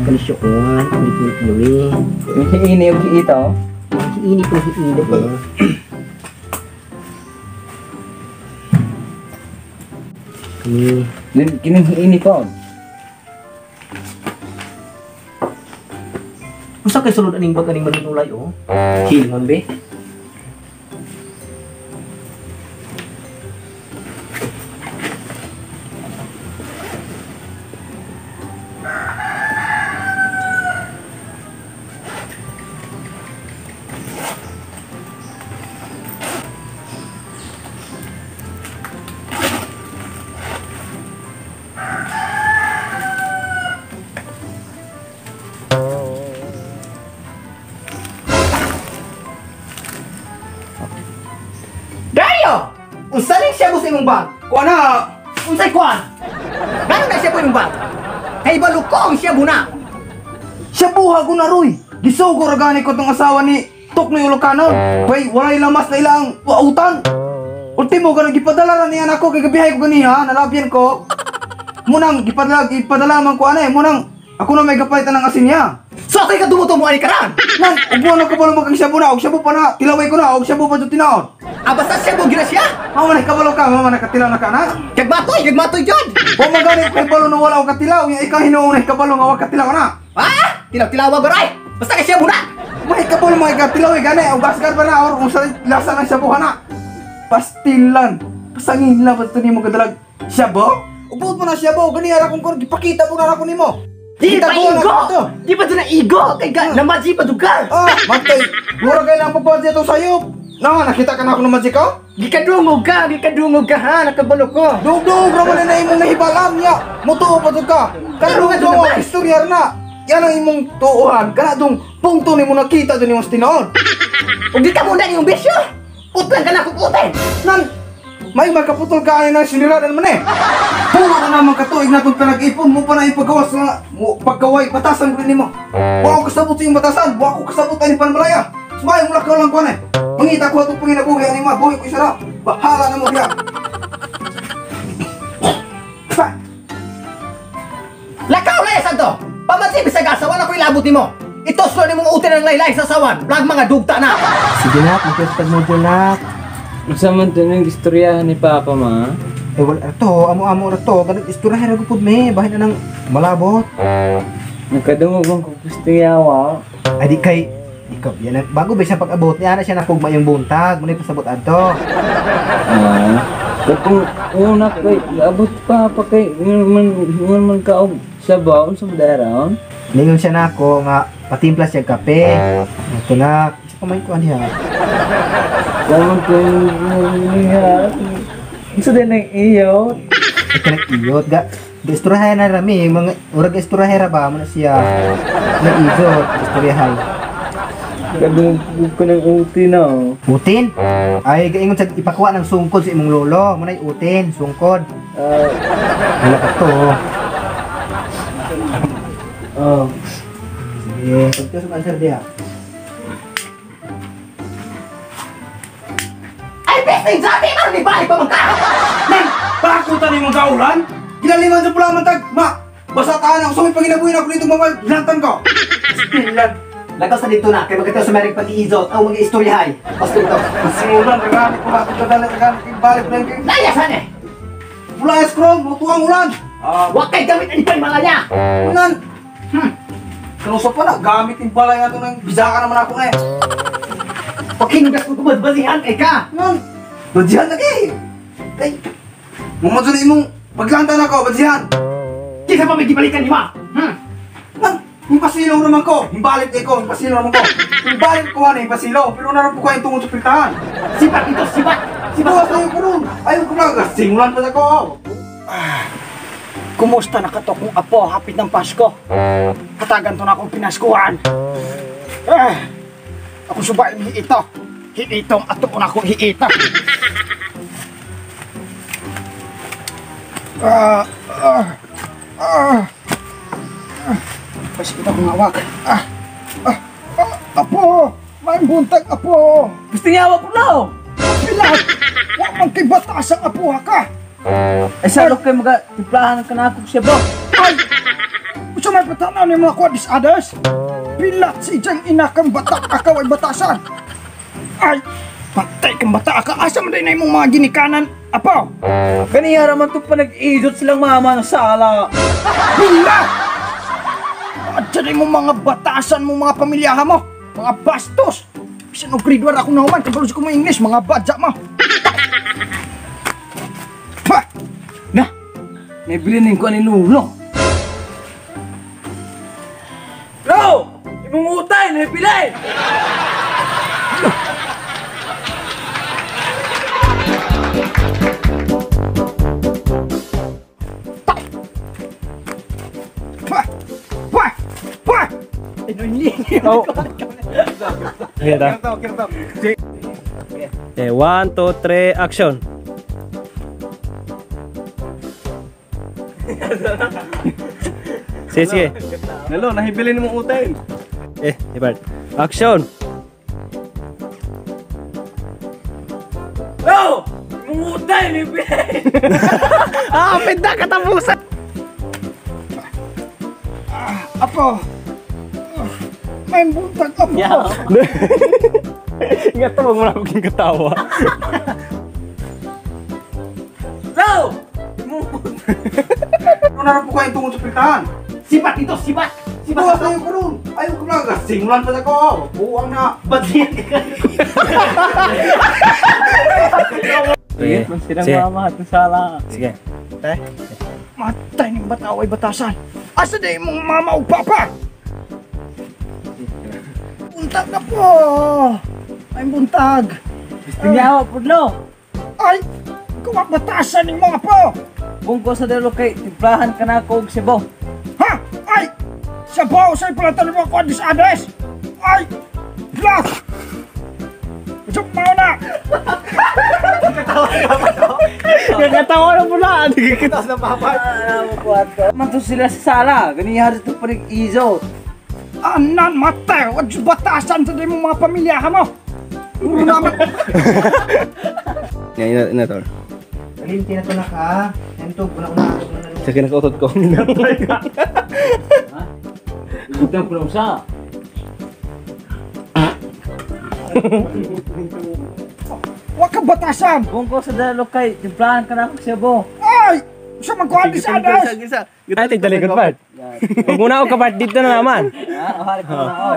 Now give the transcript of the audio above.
bisyo ko nga, inip-inip Hiini yung hiito. Hiinip ko, hiinip ko. Kining hiini po. Usa kay sulod aning bag aning manunulay oh. Hilingon be. Unsa ning siya mo sa imong bag? Kuha na! Unsay kuha? Gano'n na siya po imong bag? Kay balukong siya muna! Siya buha ko na Roy! Gisugo ragani ko tong asawa ni Tuknoy Ilocano. Way, walay lamas na ilang pautan. Ultimo ka gipadala na niyan ako kay gabihay ko ganiha, nalabyan ko. Munang gipadala man ko ana munang ako na may gapalitan ng asin niya. So kay ka dumutumo ani karan? Nan, ubo na ko pala magang shabu na, og shabu pa na, tilaway ko na, og shabu pa jud tinaon. Basta siya mo gina siya? Mama na kabalo ka, mama na katilaw na ka na. Kagmatoy jud. O magani kay balo na wala og katilaw, nya ikaw hinuunay kabalo nga wa katilaw na. Tilaw-tilaw goray. Basta kay siya muna. May kabalo mga katilaw gani, og gasgar pa na or kung sa lasa ng shabu na. Pastilan. Pasangin la ba to nimo kadalag shabu? Ubod mo na shabu, gani ara kung gipakita mo na ako nimo. Di pa igo! Di pa doon na igo! Kay namaji pa dugal! Matay! Mura kayo lang pagpapalya itong sayop! Nakita ka na ako ng magic ko? Gikadungog ka ha! Nakabalo ko! Dugdug! Raman na imong nahibalam niya! Mutuo pa doon ka! Kanadong ang istoryar na! Yan ang imong tuuhan! Kanadong pungto ni mo nakita doon yung stinoon! Huwag di ka muna yung bisyo! Putlan ka na kung putin! May magkaputol ka ay ng siniradan man eh! Puro na naman katuig na itong pinag-ipon mo pa na ipagawas na pagkaway batasan ko rin mo! Buwa ko kasabot sa iyong batasan! Buwa ko kasabot ay ni Panmalaya! Sumayo mo lakaw lang ko na eh! Pangita ko itong panginabuhi ani ma! Buhay ko isara! Bahala na mo diya! Lakaw na ya santo! Pamatsi bisag asawa na ko ilabot ni mo! Itoslo ni mong utin ng laylay sa sawan! Plag mga dugta na! Sige nak, magkastag mo dyan nak. Masa man ito yung istoryahan ni Papa ma? Wala to, amo-amo na to. Ganun istoryahan na gupod me, bahay na ng malabot. Nagkadungog ang kukustoryawa. Ay di kay, ikaw yan. Bago ba siya pag-abot niya na siya napugma yung buntag. Muna yung pasabot ato. Kung una kay, abot pa kay, ngayon man kaog sa baon sa madaron. Lingon siya na ako nga, patimpla siya kape. Ito na, isa kamay ko niya. Kaman ko niya. Gusto din ng iyot. Ito nag-iyot. Istoryahan na rami. Urag istoryahan ba? Muna siya nag-iyot. Istoryahan. Kadungog ko ng utin na. Utin? Ay, ingon sa ipakuha ng sungkod sa imong lolo. Muna yung utin, sungkod. Wala ka to. Sige, pagkas ang answer diya. Besting sa atin! Ano ni balik pa magka? Man! Pakutan ni mong kaulan? Ginaliman sa pula mantag! Ma! Basta tahan ako! Sumit panginabuhin ako dito mga ginantan ko! Stilan! Lagaw sa dito na, kaya magkataw sa merik pag-iizot o mag-istoryahay. Basta ito. Simulan, nagamit ko ba? Nagamit balik na yung Layasan eh! Pula eskrong! Mutuang ulan! Huwag kayo gamit ang ipanmalaya! Ulan! Kanusa pa na, gamit yung balay nga ito ng bisaka naman ako na eh! Pakinugas ko basihan kay ka! Badsihan lagi! Ay! Mamadso na imong paglantan ako, badsihan! Kisa pa may gibalikan ni ma! Impasilaw naman ko! Himbalik ko! Impasilaw naman ko! Himbalik ko ano, impasilaw! Pero naroon po kayong tungkol sa piltahan! Sipat ito, sipat! Sibat na yung kurun! Ayaw ko lang! Simulan pa na ko! Kumusta na ka to kung apo hapit ng Pasko? Katagan to na akong pinaskuhan! Ako subay mi ito! Hiitong ato na akong hiita! Pwes kita pengawak! Apo! May buntag, apo! Gusto niya po na! Pilat! Huwag man kay batas ang apo ka! Ay, salo kayo mga timplahan ka na ako siya ba? Ay! Usa may patanaw ni mga kwadis others. Pilat si ijang ina kang bata akaw ay batasan. Ay, patay kang bata ka. Asa man din na imong mga ginikanan, apo? Ganiya raman to pa nag-idot silang mama ng sala. Pila! At dyan mo mga batasan mo mga pamilyahan mo. Mga bastos. Bisan og grade 1 ako na human. Kabalo ko mo English, mga badja mo. Pa! Na, nabilinin ko ni Nuno. No! Imong utay, nabilin! Pa! Pa! Pa! Oh. Kita. Okay, 1, 2, 3, action. Sige, sige. Lalo, nahibilin mo utay. Ibart. Action. No! Imong utay, nabilin! Pinda katapusan. Apo! May buntag apo! Ingat mo muna ako king katawa. No! Ano na po kayo tungkol sa piltahan? Sibat ito, sibat! Sibat Buwas sa tayo ko nun. Ayaw ko lang. Simulan pa ako. Buwang na. Batiyan ka. Sige. Silang Sige. mama at ng sala. Sige. Matay ng bataw ay batasan! Asa na imong mama o papa? Buntag na po! Ay buntag! Tinyawa po, no? Ay! Kuwag batasan ng mga po! Bungko sa dalo kay timplahan ka na ako og sibo. Ha? Ay! Sabaw sa'y pala tanong ako this address! Ay! Glass! Usap mo na! Katawa na pula. Kitas na papa. Manto sila sa sala. Ganiya dito pa rin izo. Anan matay! Huwag batasan sa mo mga pamilyahan mo! Puro naman! Yan, ina tol. Kalinti na to na ka. Entog, una-una ako na nalunod. Sa kinakautot ko. Butang ko lang sa. Huwag ka batasan! Bungko sa dalo kay timplahan ka na ako og sibo. Ay! Sa mga this address! Ay, tigdalikod part. Pag muna ako kapart dito na naman. Ha? Ahari ko na ako.